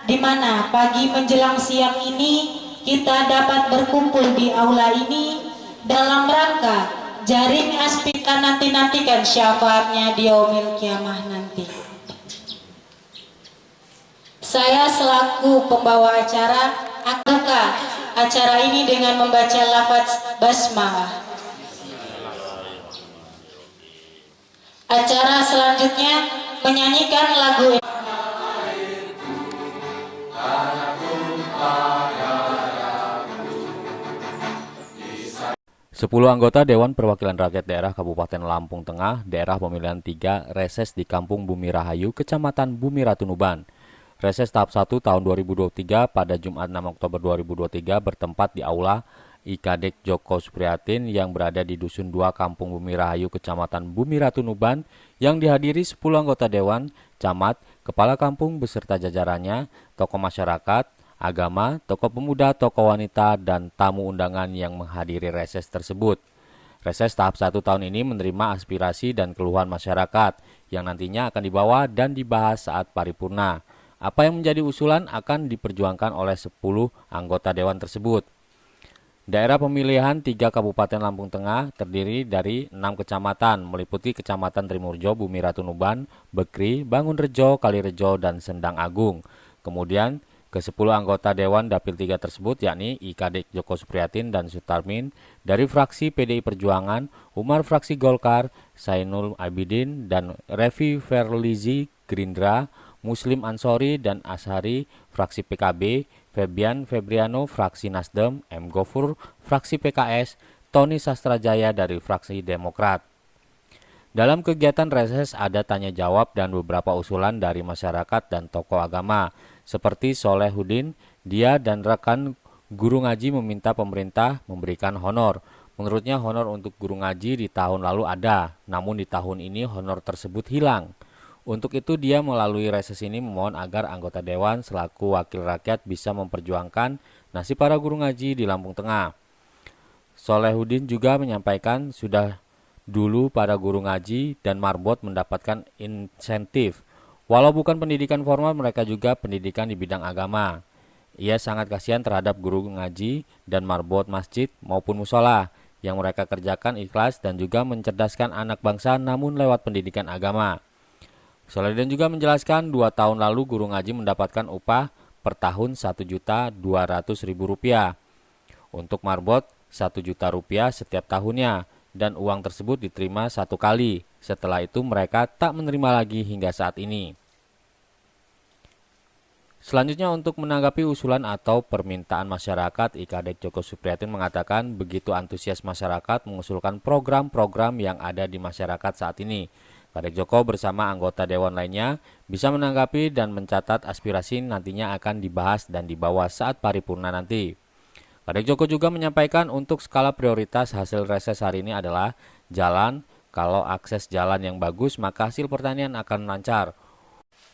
di mana pagi menjelang siang ini kita dapat berkumpul di aula ini dalam rangka jaring aspika nanti-nantikan syafaatnya di yaumil kiamah nanti. Saya selaku pembawa acara akan buka acara ini dengan membaca lafaz basmalah. Acara selanjutnya menyanyikan lagu 10 anggota Dewan Perwakilan Rakyat Daerah Kabupaten Lampung Tengah, daerah pemilihan 3, reses di Kampung Bumi Rahayu, Kecamatan Bumi Ratu Nuban. Reses tahap 1 tahun 2023 pada Jumat 6 Oktober 2023 bertempat di Aula IKADEK Joko Supriyatin yang berada di Dusun 2 Kampung Bumi Rahayu, Kecamatan Bumi Ratu Nuban, yang dihadiri 10 anggota Dewan, Camat, Kepala Kampung beserta jajarannya, tokoh masyarakat, agama, tokoh pemuda, tokoh wanita, dan tamu undangan yang menghadiri reses tersebut. Reses tahap 1 tahun ini menerima aspirasi dan keluhan masyarakat yang nantinya akan dibawa dan dibahas saat paripurna. Apa yang menjadi usulan akan diperjuangkan oleh 10 anggota dewan tersebut. Daerah pemilihan 3 Kabupaten Lampung Tengah terdiri dari 6 kecamatan, meliputi Kecamatan Trimurjo, Bumi Ratu Nuban, Bekri, Bangunrejo, Kalirejo, dan Sendang Agung. Kemudian, ke-10 anggota Dewan Dapil 3 tersebut yakni IKADEK Joko Supriyatin dan Sutarmin dari fraksi PDI Perjuangan, Umar fraksi Golkar, Sainul Abidin dan Revi Ferlizi Gerindra, Muslim Ansori dan Ashari fraksi PKB, Febian Febriano fraksi Nasdem, M. Gofur fraksi PKS, Tony Sastrajaya dari fraksi Demokrat. Dalam kegiatan reses ada tanya jawab dan beberapa usulan dari masyarakat dan tokoh agama. Seperti Solehudin, dia dan rekan guru ngaji meminta pemerintah memberikan honor. Menurutnya honor untuk guru ngaji di tahun lalu ada, namun di tahun ini honor tersebut hilang. Untuk itu dia melalui reses ini memohon agar anggota dewan selaku wakil rakyat bisa memperjuangkan nasib para guru ngaji di Lampung Tengah. Solehudin juga menyampaikan sudah dulu para guru ngaji dan marbot mendapatkan insentif. Walau bukan pendidikan formal, mereka juga pendidikan di bidang agama. Ia sangat kasihan terhadap guru ngaji dan marbot masjid maupun musola yang mereka kerjakan ikhlas dan juga mencerdaskan anak bangsa namun lewat pendidikan agama. Solehudin juga menjelaskan 2 tahun lalu guru ngaji mendapatkan upah per tahun Rp1.200.000. Untuk marbot Rp1.000.000 setiap tahunnya dan uang tersebut diterima 1 kali. Setelah itu mereka tak menerima lagi hingga saat ini. Selanjutnya untuk menanggapi usulan atau permintaan masyarakat, IKADEK Joko Supriyatin mengatakan begitu antusias masyarakat mengusulkan program-program yang ada di masyarakat saat ini. Kadek Joko bersama anggota dewan lainnya bisa menanggapi dan mencatat aspirasi nantinya akan dibahas dan dibawa saat paripurna nanti. Kadek Joko juga menyampaikan untuk skala prioritas hasil reses hari ini adalah jalan. Kalau akses jalan yang bagus, maka hasil pertanian akan lancar.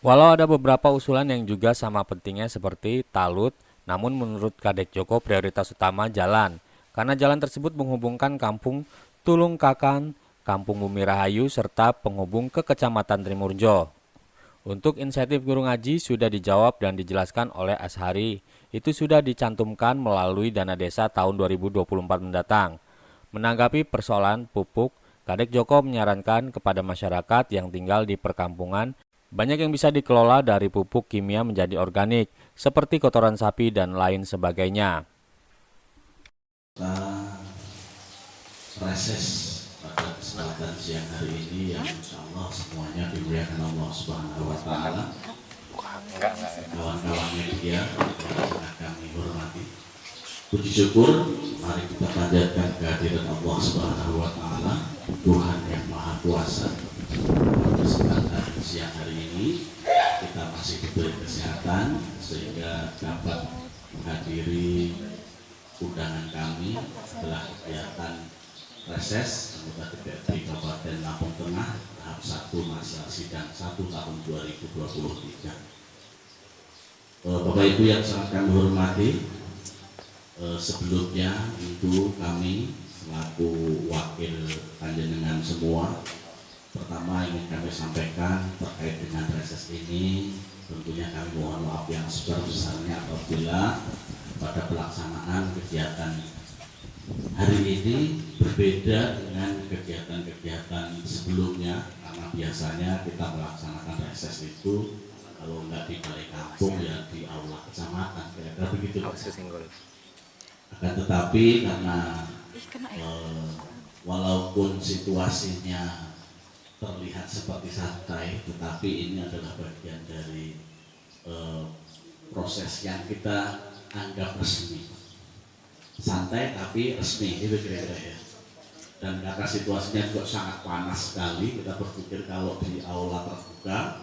Walau ada beberapa usulan yang juga sama pentingnya seperti talut, namun menurut Kadek Joko prioritas utama jalan. Karena jalan tersebut menghubungkan kampung Tulung Kakan, Kampung Bumi Rahayu, serta penghubung ke Kecamatan Trimurjo. Untuk insentif guru ngaji sudah dijawab dan dijelaskan oleh Ashari. Itu sudah dicantumkan melalui dana desa tahun 2024 mendatang. Menanggapi persoalan pupuk, Kadek Joko menyarankan kepada masyarakat yang tinggal di perkampungan, banyak yang bisa dikelola dari pupuk kimia menjadi organik, seperti kotoran sapi dan lain sebagainya. Reses pada kesempatan siang hari ini yang insya Allah semuanya dimuliakan Allah Subhanahu Wa Taala. Kawan-kawan media yang sangat kami hormati. Puji syukur, mari kita panjatkan kehadiran Allah Subhanahu Wa Taala, Tuhan yang Maha Kuasa. Kesempatan siang hari ini kita masih diberi kesehatan sehingga dapat menghadiri undangan kami setelah kegiatan reses anggota DPRD Kabupaten Lampung Tengah tahap 1 masa sidang 1 tahun 2023. Bapak Ibu yang sangat kami hormati, sebelumnya itu kami selaku wakil panjenengan semua, pertama ingin kami sampaikan terkait dengan reses ini, tentunya kami mohon maaf yang sebesar-besarnya apabila pada pelaksanaan kegiatan hari ini berbeda dengan kegiatan-kegiatan sebelumnya, karena biasanya kita melaksanakan reses itu kalau nggak di balai kampung ya di aula kecamatan, kira-kira begitu. Akan tetapi karena walaupun situasinya terlihat seperti santai, tetapi ini adalah bagian dari proses yang kita anggap resmi. Santai tapi resmi, itu kira-kira ya. Dan karena situasinya juga sangat panas sekali, kita berpikir kalau di aula terbuka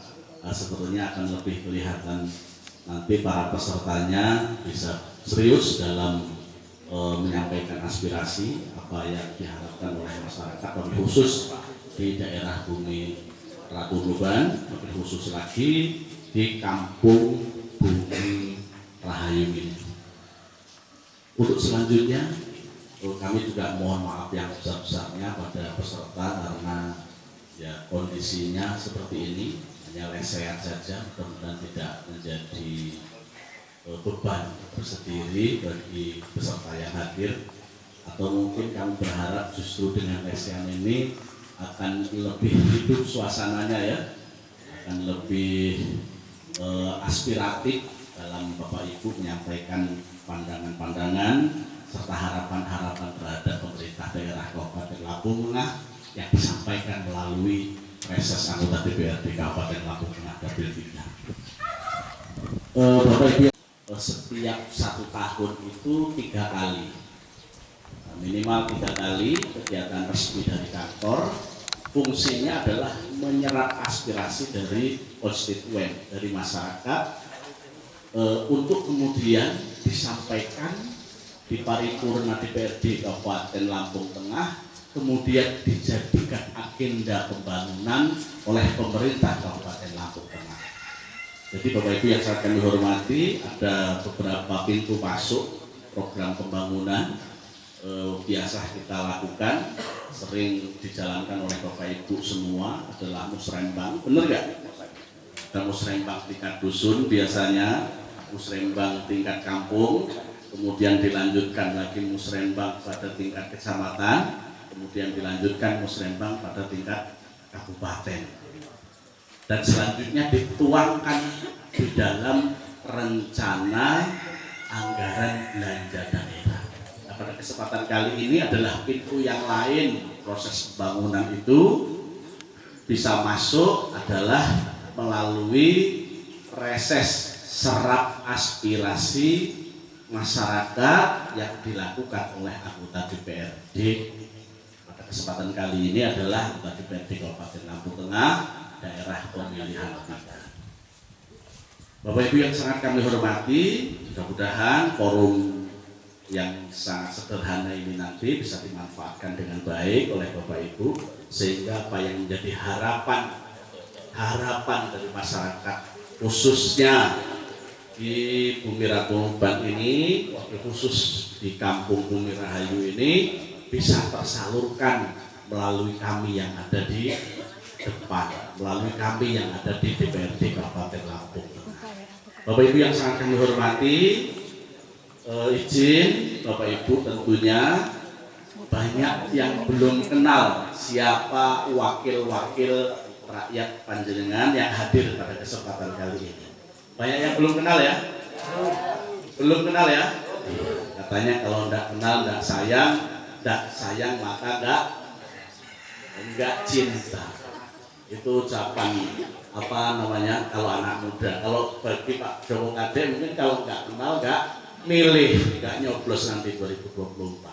sebetulnya akan lebih kelihatan, nanti para pesertanya bisa serius dalam menyampaikan aspirasi apa yang diharapkan oleh masyarakat, lebih khusus di daerah Bumi Ratu Tunuban, lebih khusus lagi di Kampung Bumi Rahayu ini. Untuk selanjutnya kami juga mohon maaf yang besar-besarnya pada peserta karena ya kondisinya seperti ini, hanya lesehan saja, mudah-mudahan tidak menjadi beban tersendiri bagi peserta yang hadir, atau mungkin kami berharap justru dengan lesehan ini akan lebih hidup suasananya ya, akan lebih aspiratif dalam Bapak Ibu menyampaikan pandangan-pandangan serta harapan-harapan terhadap pemerintah daerah Kabupaten Lampung Tengah yang disampaikan melalui reses anggota DPRD Kabupaten Lampung Tengah Dapil 3. Bapak Ibu, setiap 1 tahun itu 3 kali, minimal 3 kali kegiatan resmi dari kantor. Fungsinya adalah menyerap aspirasi dari konstituen, dari masyarakat, untuk kemudian disampaikan di paripurna DPRD Kabupaten Lampung Tengah, kemudian dijadikan agenda pembangunan oleh pemerintah Kabupaten Lampung Tengah. Jadi Bapak Ibu yang sangat kami hormati, ada beberapa pintu masuk program pembangunan biasa kita lakukan, sering dijalankan oleh Bapak Ibu semua, adalah musrembang. Benar nggak? Ada musrembang tingkat dusun biasanya, musrembang tingkat kampung, kemudian dilanjutkan lagi musrembang pada tingkat kecamatan, kemudian dilanjutkan musrembang pada tingkat kabupaten, dan selanjutnya dituangkan di dalam rencana anggaran belanja daerah. Nah, pada kesempatan kali ini adalah pintu yang lain, proses pembangunan itu bisa masuk adalah melalui reses serap aspirasi masyarakat yang dilakukan oleh anggota DPRD. Pada kesempatan kali ini adalah anggota DPRD Kabupaten Lampung Tengah, daerah pemilihan 3. Bapak Ibu yang sangat kami hormati, mudah-mudahan forum yang sangat sederhana ini nanti bisa dimanfaatkan dengan baik oleh Bapak Ibu, sehingga apa yang menjadi harapan dari masyarakat khususnya di Bumi Ratu Tunuban ini, khusus di Kampung Bumi Rahayu ini, bisa tersalurkan melalui kami yang ada di depan, melalui kami yang ada di DPRD Kabupaten Lampung. Bapak Ibu yang sangat kami hormati, izin Bapak Ibu tentunya banyak yang belum kenal siapa wakil-wakil rakyat panjenengan yang hadir pada kesempatan kali ini. Banyak yang belum kenal ya? Belum kenal ya? Katanya kalau enggak kenal, enggak sayang maka enggak cinta. Itu ucapan apa namanya kalau anak muda. Kalau bagi Pak Joko Kade mungkin kalau enggak kenal enggak milih, enggak nyoblos nanti 2024.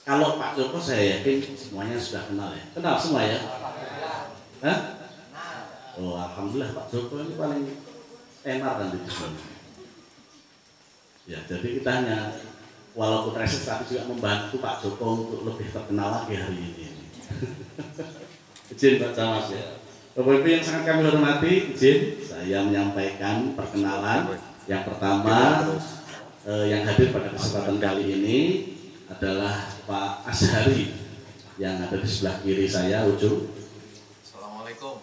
Kalau Pak Joko saya yakin semuanya sudah kenal ya. Kenal semua ya? Hah? Oh, alhamdulillah Pak Joko ini paling enak kan di sini. Ya, jadi kita hanya walaupun reses tapi juga membantu Pak Joko untuk lebih terkenal lagi hari ini. Izin Pak Camas ya. Bapak Ibu yang sangat kami hormati, izin saya menyampaikan perkenalan. Yang pertama yang hadir pada kesempatan kali ini adalah Pak Ashari yang ada di sebelah kiri saya, ujung. Assalamualaikum.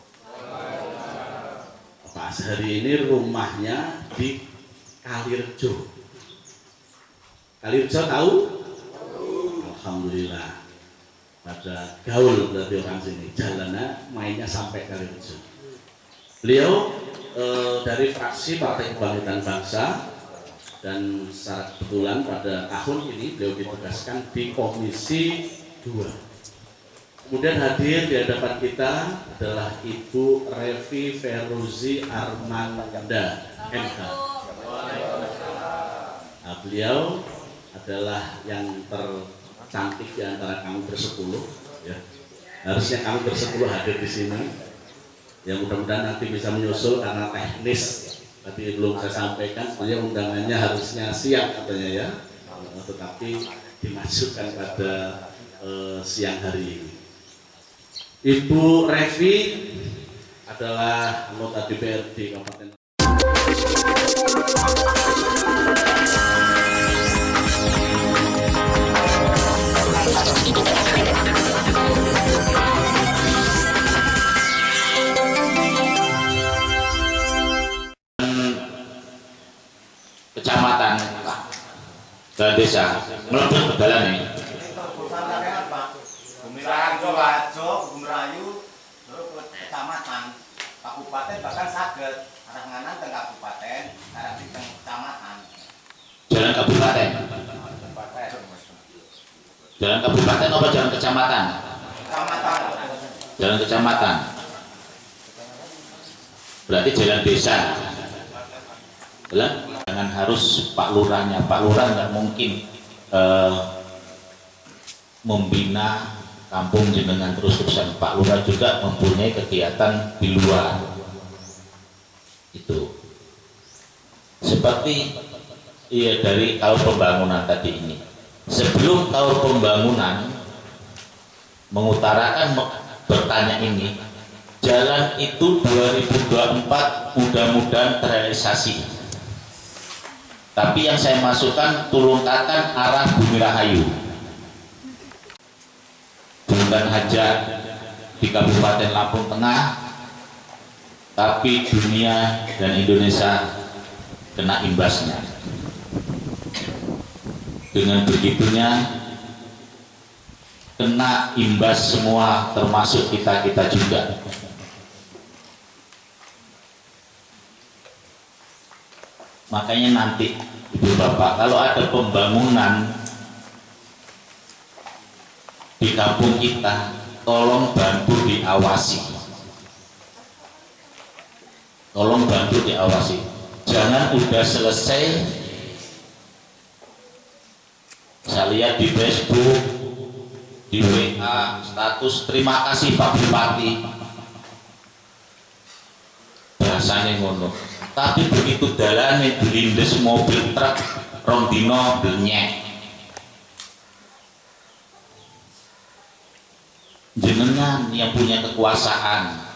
Pak Azhari ini rumahnya di Kalirejo. Kalirejo tahu? Alhamdulillah. Pada gaul berarti orang sini. Jalannya mainnya sampai Kalirejo. Beliau dari fraksi Partai Kebangkitan Bangsa, dan secara kebetulan pada tahun ini beliau ditugaskan di Komisi 2. Kemudian hadir di hadapan kita adalah Ibu Revi Feruzi Armanda MH. Nah, beliau adalah yang tercantik di antara kami bersepuluh. Ya. Harusnya kami bersepuluh hadir di sini. Ya, mudah-mudahan nanti bisa menyusul karena teknis. Tapi belum saya sampaikan, sebenarnya undangannya harusnya siang katanya ya, tetapi dimajukan pada siang hari ini. Ibu Revi adalah anggota DPRD Kabupaten. Kecamatan dan desa melebur ke dalam ini. Bumirajo, Bumirayu, terus ke kecamatan, kabupaten bahkan saged arah nganan teng kabupaten, arah di teng kecamatan. Jalan kabupaten. Jalan kabupaten apa jalan kecamatan? Kecamatan. Jalan kecamatan. Berarti jalan desa. Jangan harus Pak Lurahnya. Pak Lurah nggak mungkin membina kampung jenengan terus-terusan. Pak Lurah juga mempunyai kegiatan di luar. Itu seperti iya dari tahun pembangunan tadi ini. Sebelum tahun pembangunan mengutarakan bertanya ini, jalan itu 2024 mudah-mudahan terrealisasi. Tapi yang saya masukkan Tulungkatan arah Bumi Rahayu, bukan hanya di Kabupaten Lampung Tengah, tapi dunia dan Indonesia kena imbasnya. Dengan begitunya kena imbas semua, termasuk kita-kita juga. Makanya nanti Ibu Bapak, kalau ada pembangunan di kampung kita, tolong bantu diawasi. Tolong bantu diawasi. Jangan udah selesai, saya lihat di Facebook, di WA, status terima kasih Pak Bupati. Bahasanya ngono. Tapi begitu dalane dilindes mobil truk rong dino blenyek. Jenengan yang punya kekuasaan,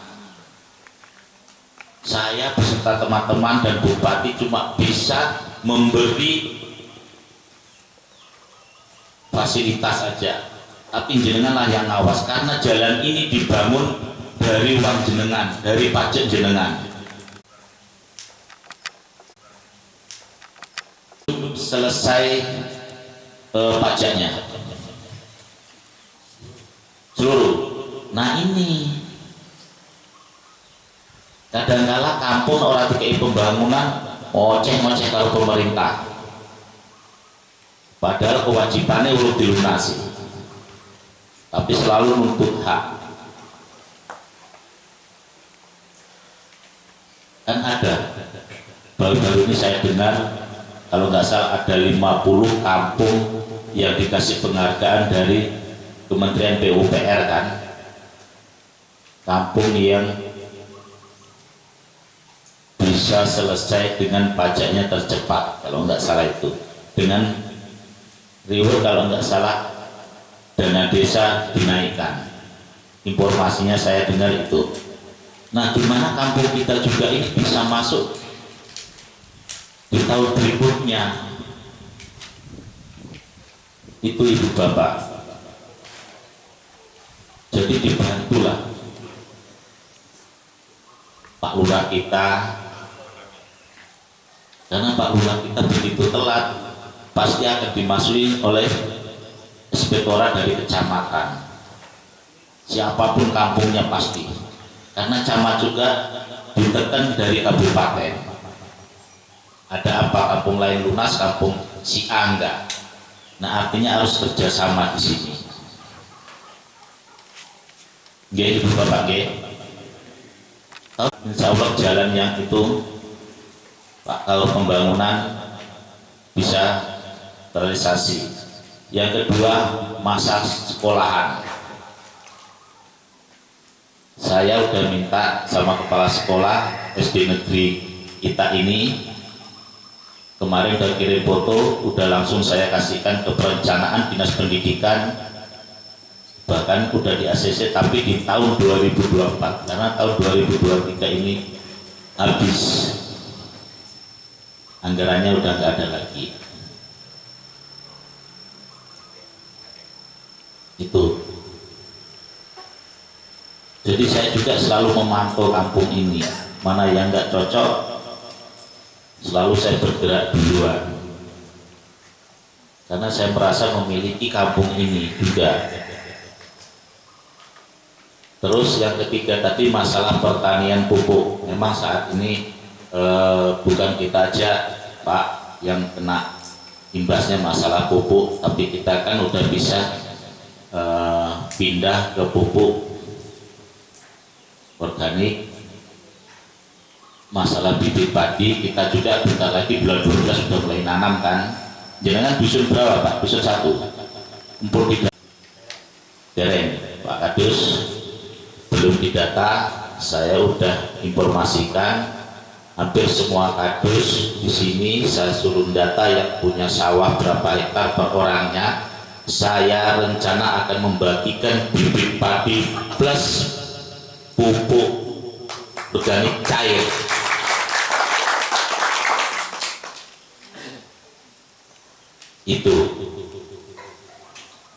saya beserta teman-teman dan bupati cuma bisa memberi fasilitas saja, tapi jenengan lah yang ngawas, karena jalan ini dibangun dari uang jenengan, dari pajak jenengan. Selesai pajaknya seluruh. Nah ini kadang-kala kampung orang dikei pembangunan ngoceh-ngoceh kalau pemerintah, padahal kewajibannya urut dilunasi, tapi selalu nuntut hak. Kan ada baru-baru ini saya dengar, kalau nggak salah ada 50 kampung yang dikasih penghargaan dari Kementerian PUPR kan, kampung yang bisa selesai dengan pajaknya tercepat, kalau nggak salah itu, dengan reward kalau nggak salah dana desa dinaikkan. Informasinya saya dengar itu. Nah, di mana kampung kita juga ini bisa masuk di tahun berikutnya. Itu Ibu Bapak. Jadi dibantulah Pak Lurah kita Karena Pak Lurah kita begitu telat, pasti akan dimasuki oleh inspektorat dari kecamatan. Siapapun kampungnya pasti. Karena camat juga ditekan dari kabupaten. Ada apa kampung lain lunas, kampung si A enggak. Nah artinya harus kerjasama di sini. Gitu Bapak G. Insya Allah jalan yang itu Pak, kalau pembangunan bisa terrealisasi. Yang kedua, masa sekolahan. Saya udah minta sama kepala sekolah SD negeri kita ini, kemarin udah kirim foto, udah langsung saya kasihkan ke perencanaan dinas pendidikan, bahkan udah di ACC, tapi di tahun 2024, karena tahun 2023 ini habis, anggarannya udah nggak ada lagi. Itu. Jadi saya juga selalu memantau kampung ini, mana yang nggak cocok, selalu saya bergerak duluan. Karena saya merasa memiliki kampung ini juga. Terus yang ketiga tadi masalah pertanian pupuk. Memang saat ini bukan kita aja Pak yang kena imbasnya masalah pupuk, tapi kita kan udah bisa pindah ke pupuk organik. Masalah bibit padi kita juga bentar lagi bulan 12 sudah mulai nanam kan. Jangan dusun berapa Pak? Dusun 1 empur tidak dereng Pak Kadus belum didata. Saya udah informasikan hampir semua kadus di sini. Saya suruh data yang punya sawah berapa hektar per orangnya. Saya rencana akan membagikan bibit padi plus pupuk organik cair. Itu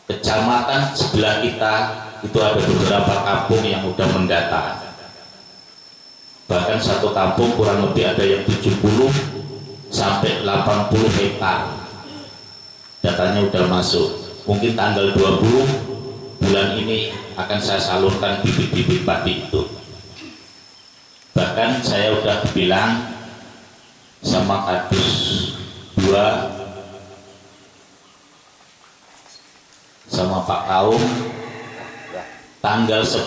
kecamatan sebelah kita itu ada beberapa kampung yang udah mendata. Bahkan satu kampung kurang lebih ada yang 70 sampai 80 hektar. Datanya udah masuk. Mungkin tanggal 20 bulan ini akan saya salurkan bibit-bibit padi itu. Bahkan saya udah bilang sama kadus 2 sama Pak Kaum, tanggal 10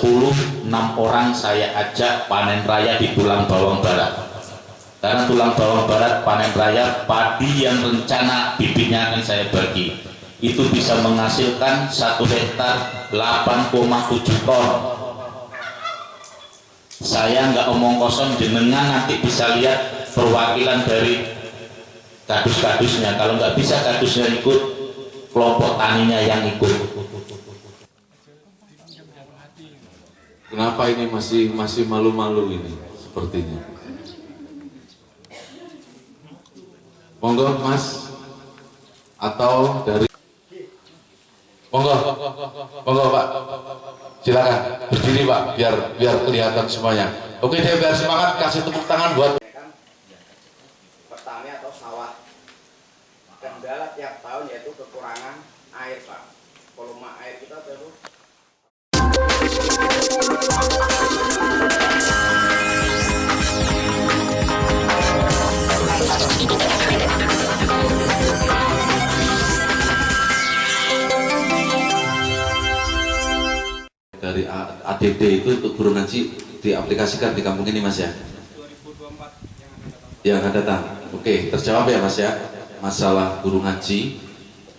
6 orang saya ajak panen raya di Tulang Bawang Barat. Karena Tulang Bawang Barat panen raya padi yang rencana bibitnya akan saya bagi. Itu bisa menghasilkan 1 hektar 8,7 ton. Saya nggak omong kosong, jenengan nanti bisa lihat perwakilan dari kadus-kadusnya. Kalau nggak bisa kadusnya ikut, kelompok taninya yang ikut. Kenapa ini masih malu-malu ini sepertinya? Monggo Mas, atau dari monggo Pak, silakan berdiri Pak, biar kelihatan semuanya. Oke deh, biar semangat, kasih tepuk tangan buat Petani atau sawah. Kendala tiap tahun yaitu kekurangan air Pak. Volume air kita terus dari ADD itu untuk guru ngaji diaplikasikan di kampung ini Mas ya? 2024 yang akan datang. Oke, terjawab ya Mas ya, masalah guru ngaji.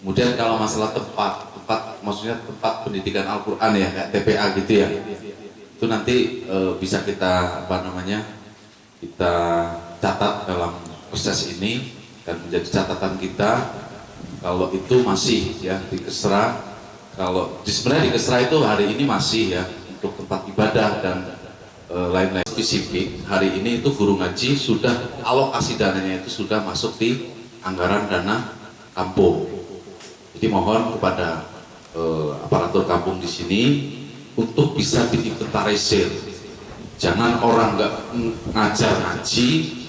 Kemudian kalau masalah tempat maksudnya tempat pendidikan Al-Quran ya, kayak TPA gitu ya, itu nanti bisa kita kita catat dalam proses ini dan menjadi catatan kita. Kalau itu masih ya di Kesra, kalau sebenarnya di Kesra itu hari ini masih ya untuk tempat ibadah dan lain-lain spesifik. Hari ini itu guru ngaji sudah alokasi dananya itu sudah masuk di anggaran dana kampung. Jadi mohon kepada aparatur kampung di sini untuk bisa diinventarisir. Jangan orang nggak ngajar ngaji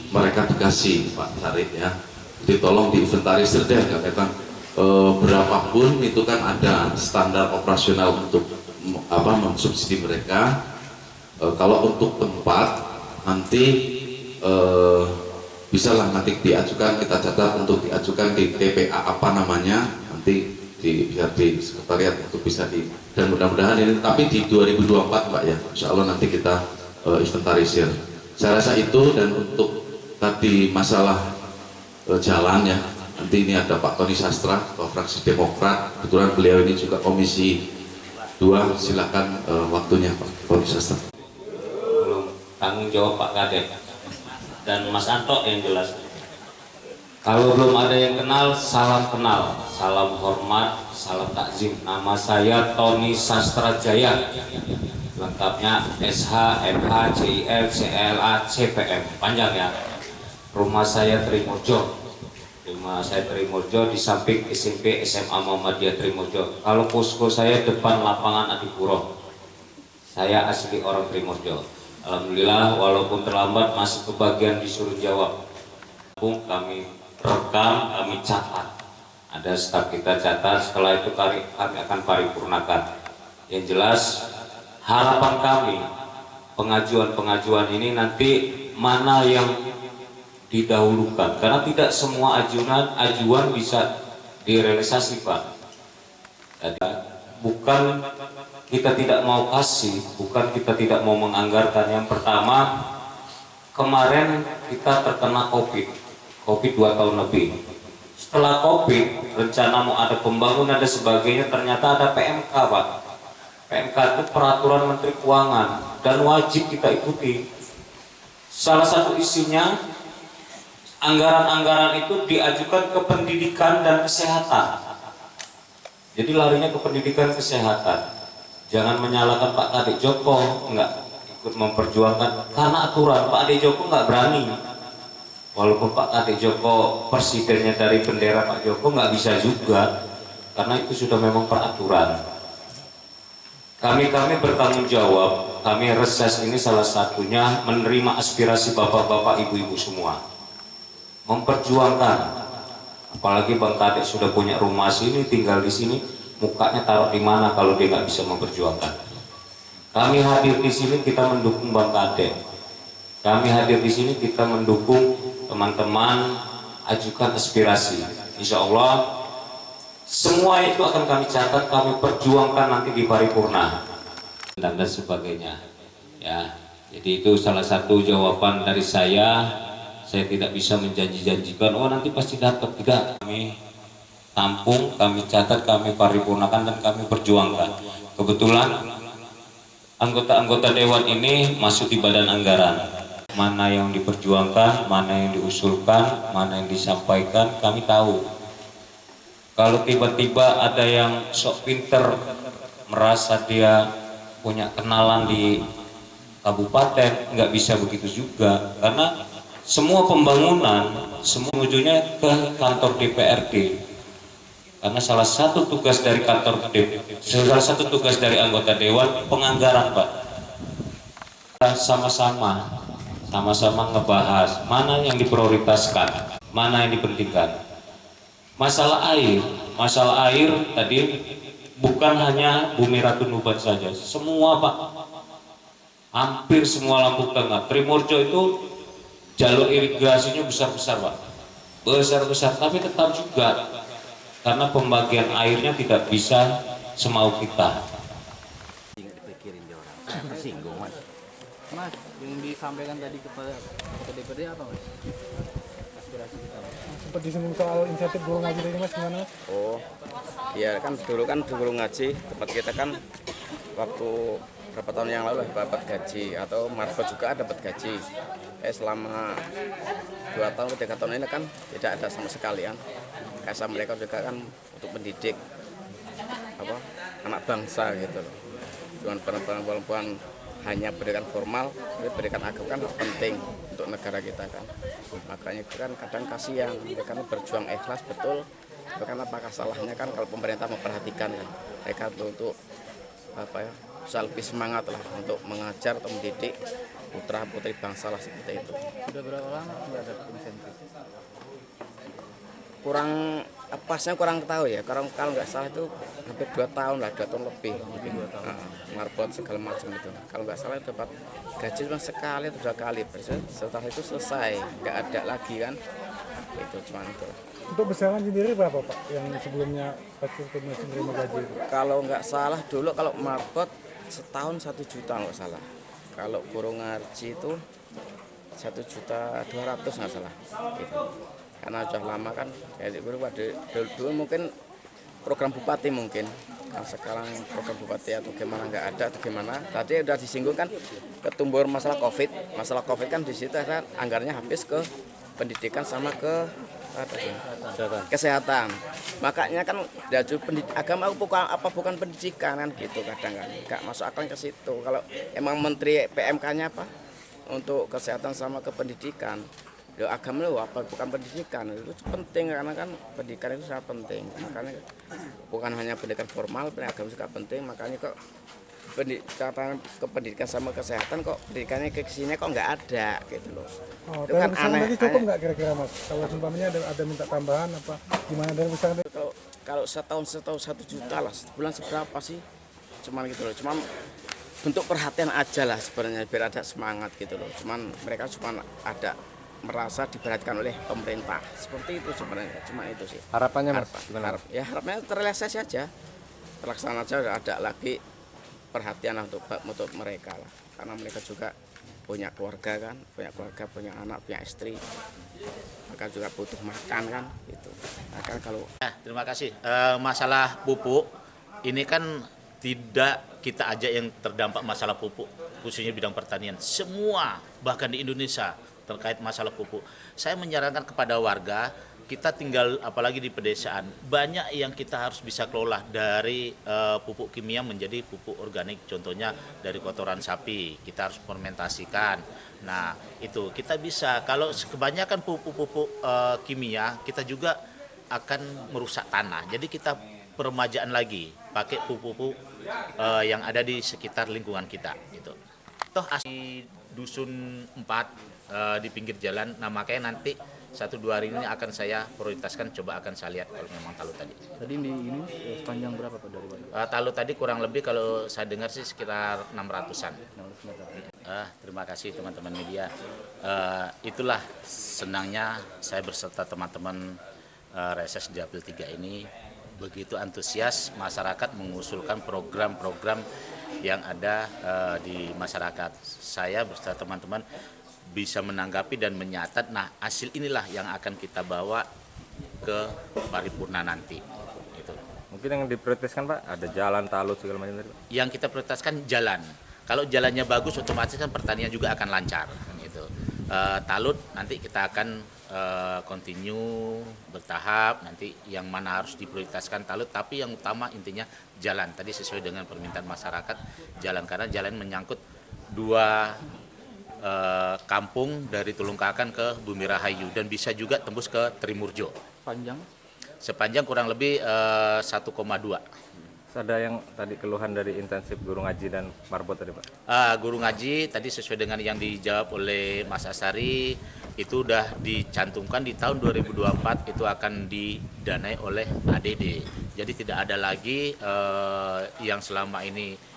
mereka dikasih Pak Tarik ya. Jadi tolong diinventarisir deh kaitan berapapun itu kan ada standar operasional untuk mensubsidi mereka. Kalau untuk tempat nanti bisalah nanti diajukan, kita catat untuk diajukan di TPA apa namanya, nanti biar di sekretariat untuk bisa dan mudah-mudahan ini tapi di 2024 Pak ya, insya Allah nanti kita inventarisir. Saya rasa itu. Dan untuk tadi masalah jalan ya, nanti ini ada Pak Tony Sastra, Ketua Fraksi Demokrat, kebetulan beliau ini juga Komisi 2, silakan waktunya Pak Tony Sastra. Belum tanggung jawab Pak Kadek dan Mas Anto yang jelas. Kalau belum ada yang kenal, salam kenal, salam hormat, salam takzim. Nama saya Tony Sastra Jaya, lengkapnya SH, MH, CIL, CLA, CPM, panjang ya. Rumah saya Trimurjo, di samping SMP SMA Muhammadiyah Trimurjo. Kalau posko saya depan lapangan Adipuro. Saya asli orang Trimurjo. Alhamdulillah, walaupun terlambat masih kebagian disuruh jawab. Kami rekam, kami catat. Ada staf kita catat, setelah itu kami akan paripurnakan. Yang jelas, harapan kami, pengajuan-pengajuan ini nanti mana yang didahulukan. Karena tidak semua ajuan bisa direalisasi Pak. Jadi, bukan kita tidak mau kasih, bukan kita tidak mau menganggarkan. Yang pertama, kemarin kita terkena COVID 2 tahun lebih. Setelah COVID, rencana mau ada pembangunan dan sebagainya, ternyata ada PMK Pak. PMK itu peraturan Menteri Keuangan dan wajib kita ikuti. Salah satu isinya, anggaran-anggaran itu diajukan ke pendidikan dan kesehatan. Jadi larinya ke pendidikan kesehatan. Jangan menyalahkan Pak Kadek Joko nggak ikut memperjuangkan karena aturan. Pak Kadek Joko nggak berani. Walaupun Pak Kadek Joko presidennya dari bendera Pak Joko nggak bisa juga karena itu sudah memang peraturan. Kami bertanggung jawab. Kami reses ini salah satunya menerima aspirasi bapak-bapak, ibu-ibu semua. Memperjuangkan. Apalagi Bang Kadek sudah punya rumah sini, tinggal di sini. Mukanya taruh di mana kalau dia nggak bisa memperjuangkan. Kami hadir di sini kita mendukung Bang Kadek. Kami hadir di sini kita mendukung teman-teman ajukan aspirasi. Insya Allah semua itu akan kami catat, kami perjuangkan nanti di paripurna dan sebagainya. Ya, jadi itu salah satu jawaban dari saya. Saya tidak bisa menjanji-janjikan, oh nanti pasti dapat. Tidak. Kami tampung, kami catat, kami paripurnakan dan kami perjuangkan. Kebetulan anggota-anggota dewan ini masuk di badan anggaran. Mana yang diperjuangkan, mana yang diusulkan, mana yang disampaikan, kami tahu. Kalau tiba-tiba ada yang sok pinter merasa dia punya kenalan di kabupaten, nggak bisa begitu juga. Karena semua pembangunan, semua ujungnya ke kantor DPRD. Karena salah satu tugas dari salah satu tugas dari anggota dewan penganggaran Pak. Sama-sama ngebahas mana yang diprioritaskan, mana yang dipentingkan. Masalah air tadi bukan hanya Bumi Ratu Nuban saja, semua Pak. Hampir semua Lampung Tengah, Trimurjo itu jalur irigasinya besar-besar Pak. Besar-besar, tapi tetap juga karena pembagian airnya tidak bisa semau kita. Mas, yang disampaikan tadi kepada DPRD apa Mas? Aspirasi kita. Sempat disinggung soal insentif guru ngaji tadi Mas, gimana Mas? Oh, iya kan dulu guru ngaji tempat kita kan waktu berapa tahun yang lalu dapat gaji atau Marco juga dapat gaji. Selama 2 tahun 3 tahun ini kan tidak ada sama sekali kan. Kasa mereka juga kan untuk mendidik anak bangsa gitu loh. Cuman perempuan hanya pendidikan formal, tapi pendidikan agama kan penting untuk negara kita kan. Makanya itu kan kadang kasihan, mereka berjuang ikhlas betul. Karena apakah salahnya kan kalau pemerintah memperhatikan kan, mereka untuk bisa lebih semangat lah untuk mengajar atau mendidik putra putri bangsa lah seperti itu. Sudah berapa lama nggak ada insentif? Kurang pasnya kurang tahu ya, kalau nggak salah itu hampir 2 tahun lah, 2 tahun lebih mungkin. Marbot segala macam itu, kalau nggak salah dapat gaji cuma sekali atau 2 kali, setelah itu selesai, nggak ada lagi kan, itu cuma itu. Untuk besaran sendiri berapa Pak yang sebelumnya pasti masih menerima gaji itu? Kalau nggak salah dulu kalau marbot setahun 1 juta nggak salah, kalau guru ngaji itu 1.200.000 nggak salah gitu. Karena sudah lama kan, jadi dulu mungkin program bupati mungkin, kan sekarang program bupati atau gimana nggak ada atau gimana. Tadi udah disinggung kan ketumbur masalah COVID kan di situ kan anggarannya habis ke pendidikan sama ke kesehatan. Makanya kan agama bukan pendidikan kan gitu, kadang kan nggak masuk akal ke situ. Kalau emang menteri PMK-nya apa untuk kesehatan sama ke pendidikan, agama lu apa bukan pendidikan, itu penting karena kan pendidikan itu sangat penting. Makanya bukan hanya pendidikan formal, agama juga penting. Makanya kok catatan ke pendidikan sama kesehatan kok pendidikannya ke sini kok nggak ada gitu loh. Oh, itu kan aneh. Tadi cukup nggak kira-kira Mas? Kalau umpamanya ada minta tambahan apa gimana dari misalnya? Kalau setahun 1 juta lah, sebulan seberapa sih? Cuman gitu loh. Cuman bentuk perhatian aja lah sebenarnya biar ada semangat gitu loh. Cuman mereka cuma ada merasa diperhatikan oleh pemerintah seperti itu sebenarnya, cuma itu sih Harapannya Mas? Ya harapannya terrealisasi aja, terlaksana aja, ada lagi perhatian untuk mereka lah, karena mereka juga punya keluarga kan, punya anak, punya istri, mereka juga butuh makan kan gitu. Nah, kan kalau terima kasih. Masalah pupuk ini kan tidak kita aja yang terdampak masalah pupuk, khususnya bidang pertanian, semua bahkan di Indonesia terkait masalah pupuk. Saya menyarankan kepada warga, kita tinggal apalagi di pedesaan, banyak yang kita harus bisa kelola dari pupuk kimia menjadi pupuk organik. Contohnya dari kotoran sapi, kita harus fermentasikan. Nah itu kita bisa, kalau kebanyakan pupuk-pupuk kimia, kita juga akan merusak tanah. Jadi kita peremajaan lagi, pakai pupuk-pupuk yang ada di sekitar lingkungan kita. Gitu. Toh asli Dusun 4 di pinggir jalan, nah makanya nanti 1-2 hari ini akan saya prioritaskan, coba akan saya lihat kalau memang talut tadi. Tadi ini sepanjang berapa Pak dari mana? Talut tadi kurang lebih kalau saya dengar sih sekitar 600-an. Terima kasih teman-teman media. Itulah senangnya saya berserta teman-teman Reses Dapil 3 ini, begitu antusias masyarakat mengusulkan program-program yang ada di masyarakat. Saya beserta teman-teman bisa menanggapi dan menyatat, nah hasil inilah yang akan kita bawa ke paripurna nanti. Gitu. Mungkin yang diprioritaskan Pak, ada jalan, talut, segala macam tadi Pak? Yang kita prioritaskan jalan. Kalau jalannya bagus, otomatis kan pertanian juga akan lancar. Gitu. Talut nanti kita akan continue bertahap, nanti yang mana harus diprioritaskan talut, tapi yang utama intinya jalan. Tadi sesuai dengan permintaan masyarakat, jalan, karena jalan menyangkut 2 kampung dari Tulungkakan ke Bumi Rahayu dan bisa juga tembus ke Trimurjo. Sepanjang kurang lebih 1,2. Ada yang tadi keluhan dari intensif guru ngaji dan marbot tadi Pak? Guru ngaji tadi sesuai dengan yang dijawab oleh Mas Asari, itu udah dicantumkan di tahun 2024 itu akan didanai oleh ADD. Jadi tidak ada lagi yang selama ini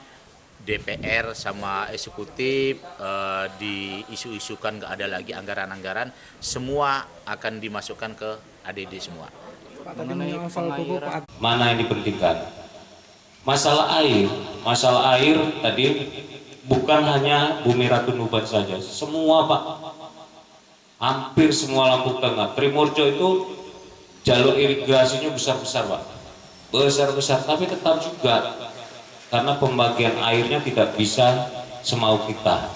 DPR sama eksekutif diisu-isukan, nggak ada lagi anggaran-anggaran, semua akan dimasukkan ke ADD semua. Pak, tadi soal pupuk Pak. Mana yang dipentingkan? Masalah air tadi bukan hanya Bumi Ratu Nuban saja, semua Pak, hampir semua Lampung Tengah, Trimurjo itu jalur irigasinya besar-besar Pak, besar-besar, tapi tetap juga karena pembagian airnya tidak bisa semau kita.